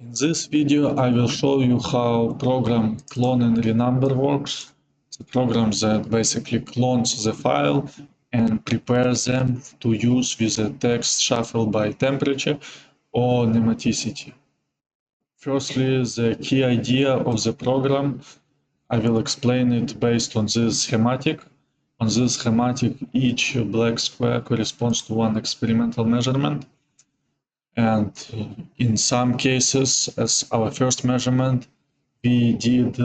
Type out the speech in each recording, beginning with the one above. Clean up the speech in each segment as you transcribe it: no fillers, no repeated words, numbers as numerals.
In this video, I will show you how program CloneAndRenumber works. It's a program that basically clones the file and prepares them to use with a text shuffle by temperature or pneumaticity. Firstly, the key idea of the program, I will explain it based on this schematic. On this schematic, each black square corresponds to one experimental measurement. And in some cases, as our first measurement, we did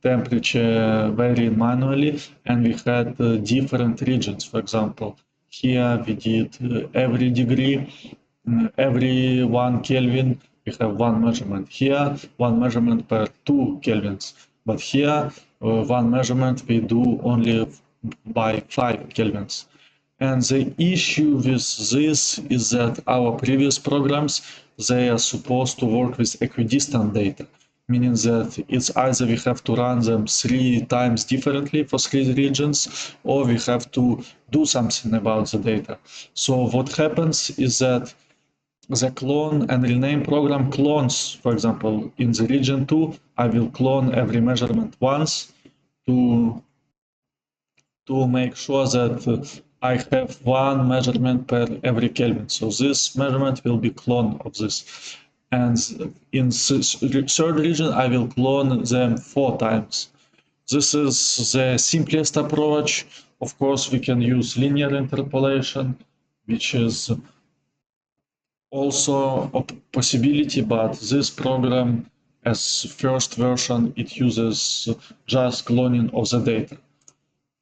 temperature vary manually, and we had different regions. For example, here we did every degree, every 1 Kelvin, we have one measurement. Here, one measurement per 2 Kelvins. But here, one measurement we do only by 5 Kelvins. And the issue with this is that our previous programs, they are supposed to work with equidistant data, meaning that it's either we have to run them 3 times differently for 3 regions, or we have to do something about the data. So what happens is that the clone and rename program clones, for example, in the region 2, I will clone every measurement once to make sure that I have one measurement per every Kelvin. So this measurement will be clone of this. And in third region, I will clone them 4 times. This is the simplest approach. Of course, we can use linear interpolation, which is also a possibility, but this program, as first version, it uses just cloning of the data.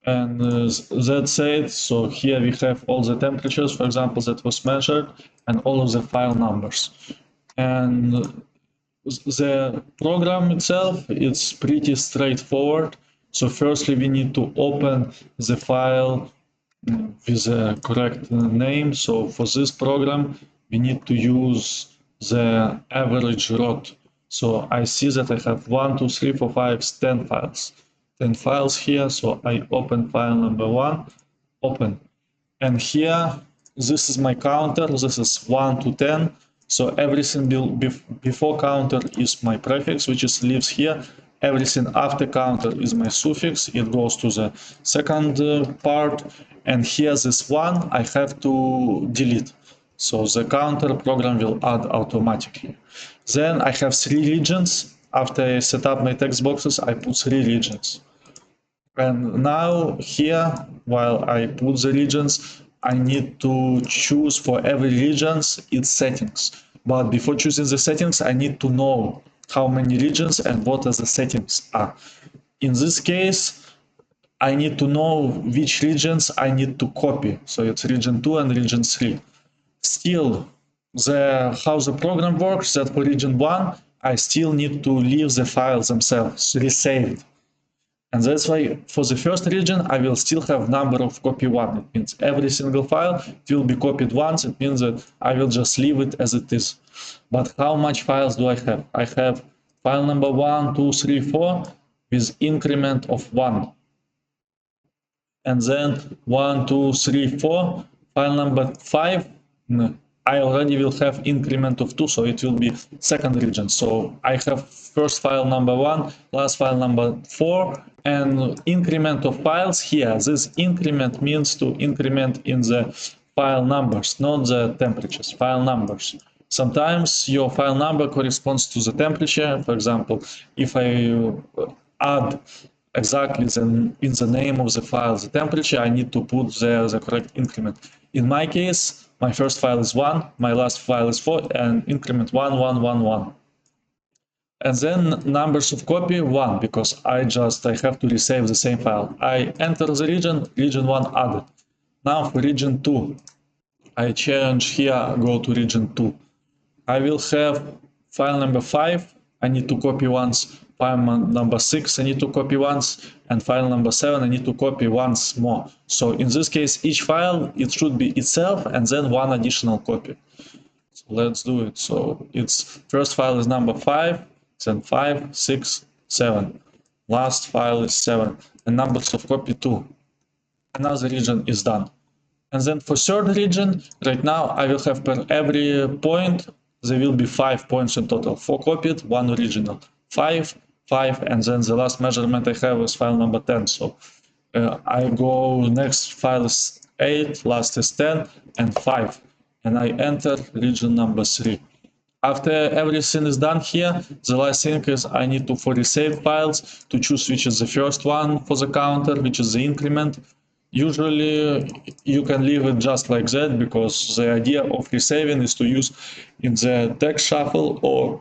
And that said, so here we have all the temperatures, for example, that was measured, and all of the file numbers. And the program itself, it's pretty straightforward. So firstly, we need to open the file with the correct name. So for this program, we need to use the average rot. So I see that I have 1, 2, 3, 4, 5, 10 files. 10 files here, so I open file number 1, open. And here, this is my counter, this is 1 to 10. So everything before counter is my prefix, which is lives here. Everything after counter is my suffix, it goes to the second part. And here this 1, I have to delete. So the counter program will add automatically. Then I have 3 regions. After I set up my text boxes, I put 3 regions. And now here, while I put the regions, I need to choose for every regions its settings. But before choosing the settings, I need to know how many regions and what are the settings are. In this case, I need to know which regions I need to copy. So it's region 2 and region 3. Still, how the program works, that for region 1, I still need to leave the files themselves resaved. And that's why for the first region, I will still have number of copy 1. It means every single file will be copied once. It means that I will just leave it as it is. But how much files do I have? I have file number 1, 2, 3, 4 with increment of 1. And then 1, 2, 3, 4, file number 5, I already will have increment of 2, so it will be second region. So I have first file number 1, last file number 4, and increment of files here. This increment means to increment in the file numbers, not the temperatures, file numbers. Sometimes your file number corresponds to the temperature. For example, if I add exactly in the name of the file the temperature, I need to put there the correct increment. In my case, my first file is 1, my last file is 4, and increment 1, 1, 1, 1. And then numbers of copy 1, because I have to resave the same file. I enter the region 1 added. Now for region 2, I change here, go to region 2. I will have file number 5, I need to copy once, file number 6, I need to copy once, and file number 7, I need to copy once more. So in this case, each file, it should be itself, and then one additional copy. So let's do it. So its first file is number 5, then 5, 6, 7. Last file is 7, and numbers of copy 2. Another region is done. And then for third region, right now I will have per every point there will be 5 points in total, 4 copied, 1 original, 5, 5, and then the last measurement I have is file number 10. So I go next file is 8, last is 10, and 5, and I enter region number 3. After everything is done here, the last thing is I need to, for resave files, to choose which is the first one for the counter, which is the increment. Usually you can leave it just like that, because the idea of resaving is to use in the text shuffle or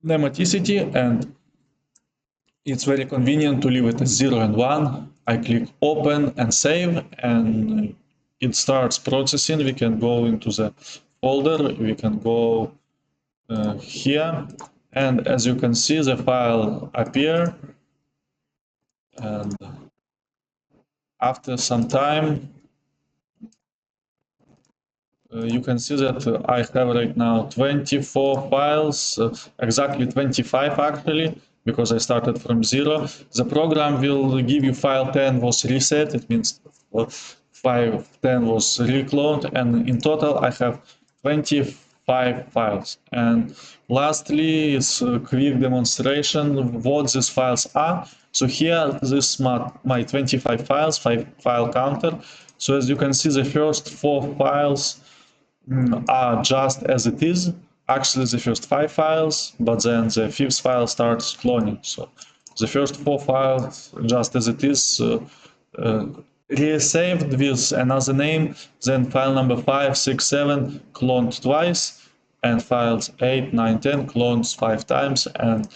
nematicity, and it's very convenient to leave it as 0 and 1. I click open and save, and it starts processing. We can go into the folder, we can go here, and as you can see, the file appear, and after some time you can see that I have right now 24 files, exactly 25 actually, because I started from 0. The program will give you file 10 was reset, it means file 10 was recloned, and in total I have 25 files. And lastly, it's a quick demonstration of what these files are. So here, this is my 25 files, file counter. So as you can see, the first 4 files are just as it is. Actually, the first 5 files, but then the 5th file starts cloning. So the first 4 files, just as it is, resaved with another name, then file number 5, 6, 7 cloned twice, and files 8, 9, 10 cloned 5 times, and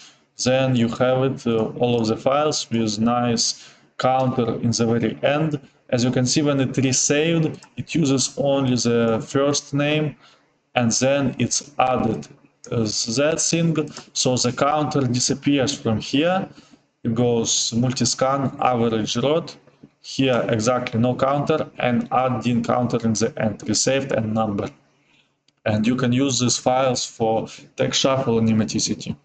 then you have it, all of the files with nice counter in the very end. As you can see, when it resaved, it uses only the first name, and then it's added that thing, so the counter disappears from here. It goes multiscan, average rot, here exactly no counter, and add the counter in the end, resaved and number. And you can use these files for text shuffle and nematicity.